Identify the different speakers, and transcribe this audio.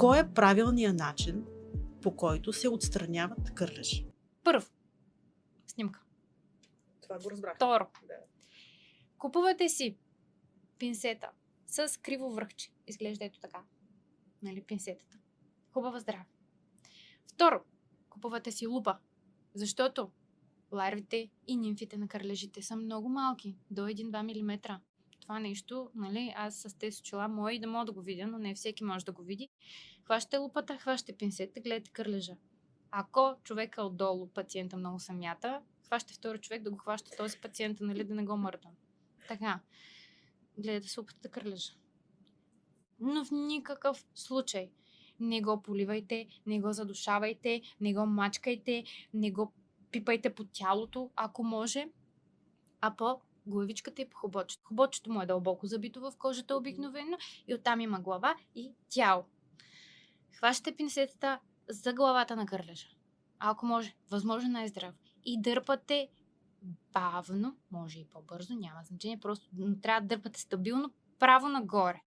Speaker 1: Кой е правилният начин, по който се отстраняват кърлежи?
Speaker 2: Първо, снимка.
Speaker 1: Това го разбрах.
Speaker 2: Второ,
Speaker 1: Да.
Speaker 2: купувате си пинсета с криво връхче. Изглежда ето така. Нали, пинсетата. Хубава здраве. Второ, купувате си лупа, защото ларвите и нимфите на кърлежите са много малки, до 1-2 мм. Това нещо, нали, аз с тези очила мои да мога да го видя, но не всеки може да го види. Хващате лупата, хващате пинсета, гледате кърлежа. Ако човека отдолу, пациента много самята, хващате втори човек да го хваща този пациент, нали, да не го мърда. Така, гледате се опитате кърлежа. Но в никакъв случай не го поливайте, не го задушавайте, не го мачкайте, не го пипайте по тялото, ако може, а по главичката и по хобочето. Хобочето му е дълбоко забито в кожата обикновено и оттам има глава и тяло. Хващате пинцетата за главата на кърлежа. Ако може, възможно най-здраво. И дърпате бавно, може и по-бързо, няма значение, просто трябва да дърпате стабилно право нагоре.